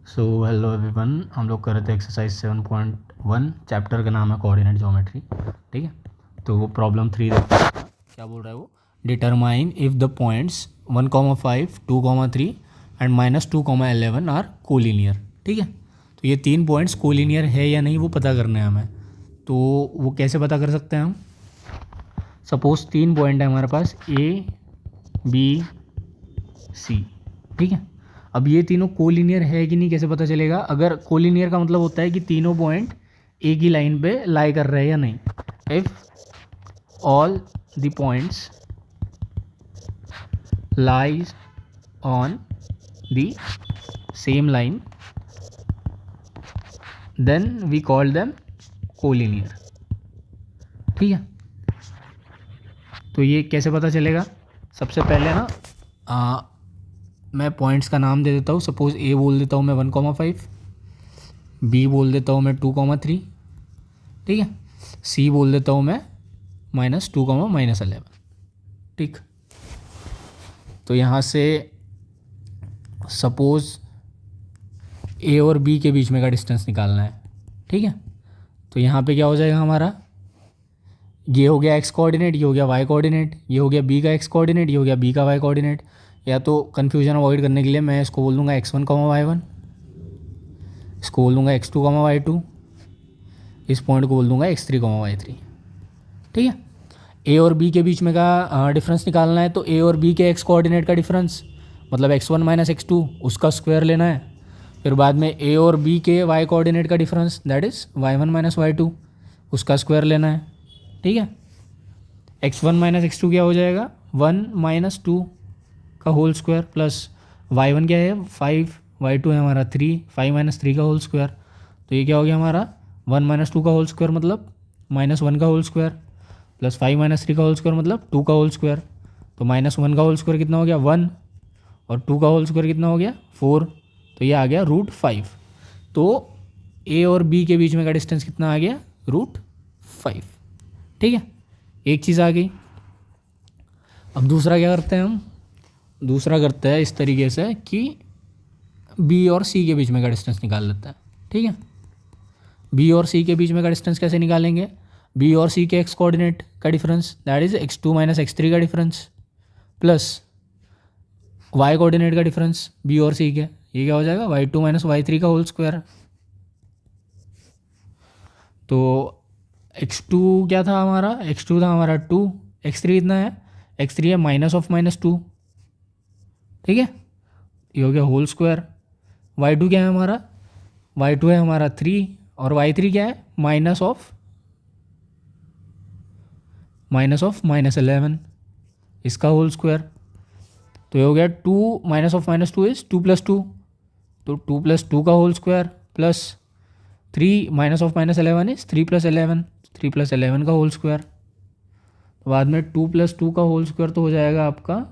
So hello everyone, हम लोग कर रहे थे एक्सरसाइज 7.1। चैप्टर का नाम है कोऑर्डिनेट ज्योमेट्री। ठीक है, तो प्रॉब्लम 3 देखते हैं क्या बोल रहा है वो। Determine if the points 1,5, 2,3 and -2,11 are collinear. ठीक है, तो ये 3 पॉइंट्स कोलिनियर है या नहीं वो पता करना है हमें। तो वो कैसे पता कर सकते हैं हम। सपोज 3 पॉइंट है हमारे पास ए, बी, सी। ठीक है, अब ये तीनों कोलिनियर है कि नहीं कैसे पता चलेगा। अगर कोलिनियर का मतलब होता है कि तीनों पॉइंट एक ही लाइन पे लाई कर रहे हैं या नहीं। If all the points lies on the same line then we call them collinear. ठीक है, तो ये कैसे पता चलेगा। सबसे पहले ना मैं पॉइंट्स का नाम दे देता हूँ। सपोज ए बोल देता हूँ मैं 1,5, बी बोल देता हूँ मैं 2,3। ठीक है, सी बोल देता हूँ मैं -2, -11। ठीक, तो यहाँ से सपोज ए और बी के बीच में का डिस्टेंस निकालना है। ठीक है, तो यहाँ पे क्या हो जाएगा हमारा, ये हो गया एक्स कोऑर्डिनेट, ये हो गया वाई कोऑर्डिनेट, ये हो गया बी का एक्स कोऑर्डिनेट, ये हो गया बी का वाई कोऑर्डिनेट। या तो कन्फ्यूजन अवॉइड करने के लिए मैं इसको बोल दूँगा x1, y1, इसको बोल दूँगा x2, y2, इस पॉइंट को बोल दूँगा x3, y3। ठीक है, ए और बी के बीच में का डिफरेंस निकालना है। तो ए और बी के एक्स कोऑर्डिनेट का डिफरेंस मतलब x1 - x2 उसका स्क्वायर लेना है। फिर बाद में ए और बी के वाई कोऑर्डिनेट का difference that is y1 - y2 उसका स्क्वायर लेना है। ठीक है, x1 - x2 क्या हो जाएगा 1 - 2 का होल स्क्वायर प्लस y1 क्या है 5, y2 है हमारा 3, 5 - 3 का होल स्क्वायर। तो ये क्या हो गया हमारा 1 - 2 का होल स्क्वायर मतलब -1 का होल स्क्वायर प्लस 5 - 3 का होल स्क्वायर मतलब 2 का होल स्क्वायर। तो -1 का होल स्क्वायर कितना हो गया 1 और 2 का होल स्क्वायर कितना हो गया 4। तो ये आ गया √5। तो ए और बी के बीच में का डिस्टेंस कितना आ गया √5। ठीक है, एक चीज़ आ गई। अब दूसरा क्या करते हैं हम, दूसरा करते हैं इस तरीके से कि बी और सी के बीच में का डिस्टेंस निकाल लेते हैं। ठीक है, बी और सी के बीच में का डिस्टेंस कैसे निकालेंगे। बी और सी के एक्स कोऑर्डिनेट का difference that is x2 - x3 का डिफरेंस प्लस वाई कोऑर्डिनेट का डिफरेंस बी और सी के, ये क्या हो जाएगा y2 - y3 का होल स्क्वायर। तो x2 क्या था हमारा, x2 था हमारा 2, x3 कितना है, x3 है -2। ठीक है, ये हो गया होल स्क्वायर। y2 क्या है हमारा, y2 है हमारा 3 और y3 क्या है -11 इसका होल स्क्वायर। तो ये हो गया 2 -2 इज 2 + 2, तो 2 + 2 का होल स्क्वायर प्लस 3 -11 इज 3 + 11, 3 + 11 का होल स्क्वायर। तो बाद में 2 + 2 का होल स्क्वायर तो हो जाएगा आपका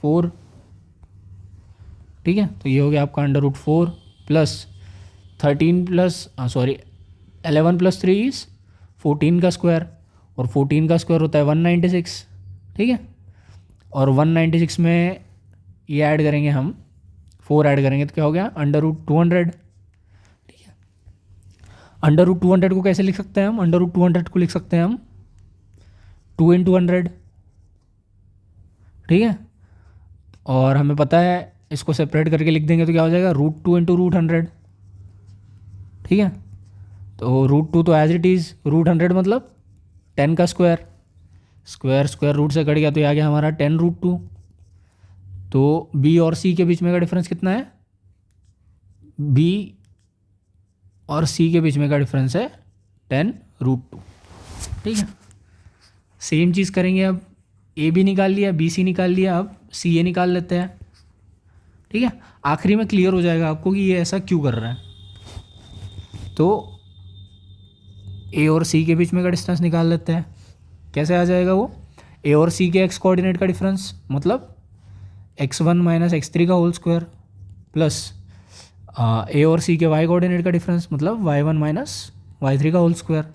4। ठीक है, तो ये हो गया आपका √4 प्लस 11 + 3 इज 14 का स्क्वायर और 14 का स्क्वायर होता है 196। ठीक है, और 196 में ये ऐड करेंगे हम 4 ऐड करेंगे तो क्या हो गया √200। ठीक है, √200 को कैसे लिख सकते हैं हम, √200 को लिख सकते हैं हम 2 × 100। ठीक है, और हमें पता है इसको सेपरेट करके लिख देंगे तो क्या हो जाएगा √2 × √100। ठीक है, तो √2 तो एज इट इज़, √100 मतलब 10 का स्क्वायर, स्क्वायर रूट से कट गया तो ये आ गया हमारा 10√2। तो बी और सी के बीच में का डिफरेंस कितना है, बी और सी के बीच में का डिफरेंस है 10√2। ठीक है, सेम चीज़ करेंगे। अब ए भी निकाल लिया, बी सी निकाल लिया, अब सी ए निकाल लेते हैं। ठीक है, आखिरी में क्लियर हो जाएगा आपको कि ये ऐसा क्यों कर रहा है। तो ए और सी के बीच में का डिस्टेंस निकाल लेते हैं। कैसे आ जाएगा वो, ए और सी के एक्स कोऑर्डिनेट का डिफरेंस मतलब x1 - x3 का होल स्क्वायर प्लस ए और सी के वाई कोऑर्डिनेट का डिफरेंस मतलब y1 - y3 का होल स्क्वायर।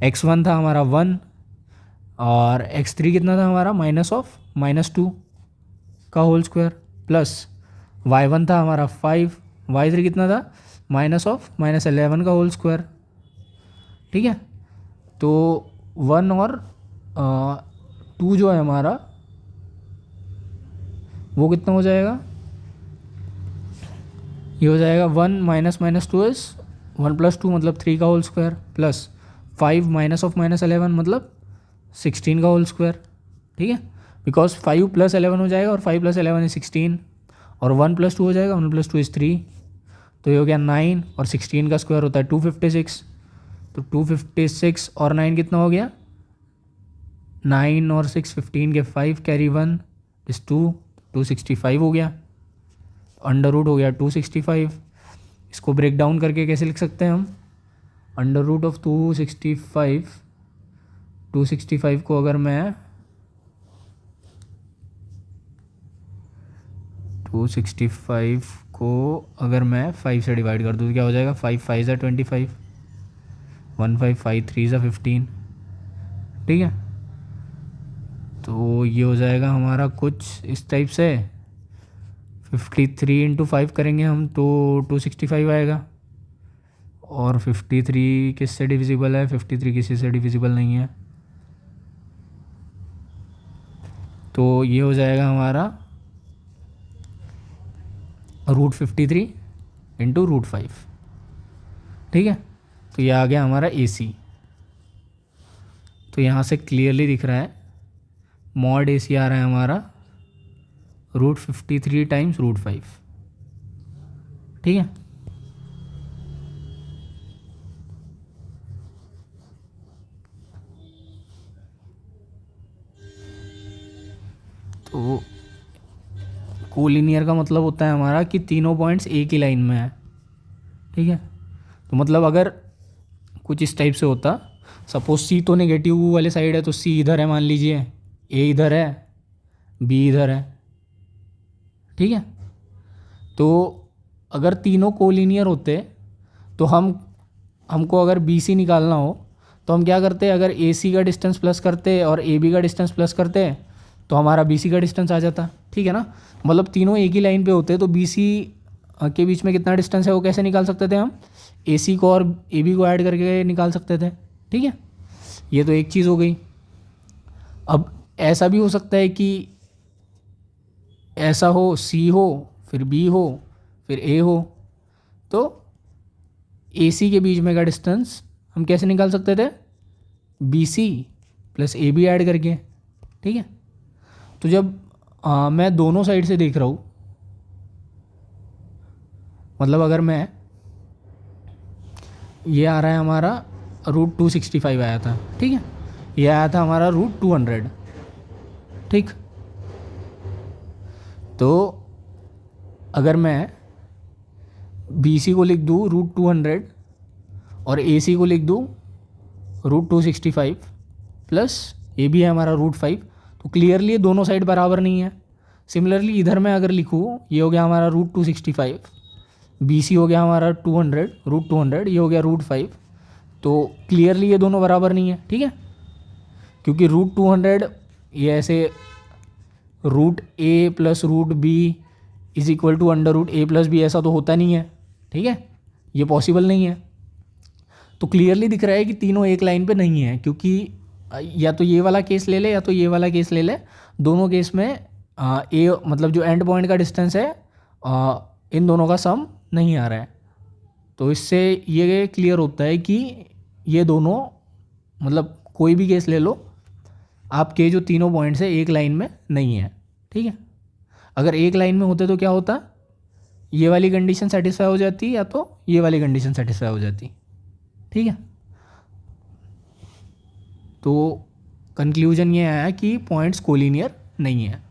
x1 था हमारा 1 और x3 कितना था हमारा -2 का होल स्क्वायर प्लस y1 था हमारा 5, y3 कितना था, -(-11) का होल स्क्वायर, ठीक है। तो 1 और 2 जो है हमारा वो कितना हो जाएगा, ये हो जाएगा 1 -(-2) इज 1 + 2 मतलब 3 का होल स्क्वायर, प्लस 5 -(-11) मतलब 16 का होल स्क्वायर, ठीक है। बिकॉज 5 + 11 हो जाएगा और 5 + 11 इज 16, और 1 + 2 हो जाएगा, 1 + 2 इज 3, तो ये हो गया 9, और 16 का स्क्वायर होता है 256, तो 256 और 9 कितना हो गया, 9 और 6 15 के 5 कैरी 1 इज 2, 265 हो गया, अंडर रूट हो गया 265। इसको ब्रेक डाउन करके कैसे लिख सकते हैं हम, अंडर रूट ऑफ 265 को अगर मैं 5 से डिवाइड कर दूँ तो क्या हो जाएगा, 5 5 ज़ा 25, 1 5 5 3 ज़ा 15, ठीक है। तो ये हो जाएगा हमारा कुछ इस टाइप से, 53 × 5 करेंगे हम तो 265 आएगा, और 53 किससे डिविजिबल है, 53 किसी से डिविजिबल नहीं है, तो ये हो जाएगा हमारा √53 × √5, ठीक है। तो ये आ गया हमारा AC। तो यहाँ से क्लियरली दिख रहा है मॉड AC आ रहा है हमारा √53 × √5, ठीक है। तो कोलिनियर का मतलब होता है हमारा कि तीनों पॉइंट्स एक ही लाइन में है, ठीक है। तो मतलब अगर कुछ इस टाइप से होता, सपोज C तो नेगेटिव वाले साइड है, तो C इधर है मान लीजिए, A इधर है, B इधर है, ठीक है। तो अगर तीनों कोलिनियर होते तो हमको अगर BC निकालना हो तो हम क्या करते, अगर AC का डिस्टेंस प्लस करते और AB का डिस्टेंस प्लस करते तो हमारा BC का डिस्टेंस आ जाता, ठीक है ना। मतलब तीनों एक ही लाइन पे होते तो BC के बीच में कितना डिस्टेंस है वो कैसे निकाल सकते थे हम, AC को और AB को ऐड करके निकाल सकते थे, ठीक है। ये तो एक चीज़ हो गई। अब ऐसा भी हो सकता है कि ऐसा हो, C हो फिर B हो फिर A हो, तो AC के बीच में का डिस्टेंस हम कैसे निकाल सकते थे, BC + AB ऐड करके, ठीक है। तो जब मैं दोनों साइड से देख रहा हूँ, मतलब अगर मैं, ये आ रहा है हमारा √265 आया था, ठीक है, ये आया था हमारा √200, ठीक। तो अगर मैं BC को लिख दूँ √200 और AC को लिख दूँ √265 प्लस AB है हमारा √5, तो क्लियरली ये दोनों साइड बराबर नहीं है। सिमिलरली इधर मैं अगर लिखूँ, ये हो गया हमारा √265, BC हो गया हमारा 200 √200, ये हो गया √5, तो क्लियरली ये दोनों बराबर नहीं है, ठीक है। क्योंकि √200 ये ऐसे √A + √B = √A + B ऐसा तो होता नहीं है, ठीक है, ये पॉसिबल नहीं है। तो क्लियरली दिख रहा है कि तीनों एक लाइन पे नहीं है, क्योंकि या तो ये वाला केस ले ले या तो ये वाला केस ले ले, दोनों केस में ए मतलब जो एंड पॉइंट का डिस्टेंस है इन दोनों का सम नहीं आ रहा है। तो इससे ये क्लियर होता है कि ये दोनों, मतलब कोई भी केस ले लो, आपके जो तीनों पॉइंट्स है एक लाइन में नहीं है, ठीक है। अगर एक लाइन में होते तो क्या होता, ये वाली कंडीशन सेटिस्फाई हो जाती या तो ये वाली कंडीशन सेटिस्फाई हो जाती, ठीक है। तो कंक्लूजन ये आया कि पॉइंट्स कोलिनियर नहीं है।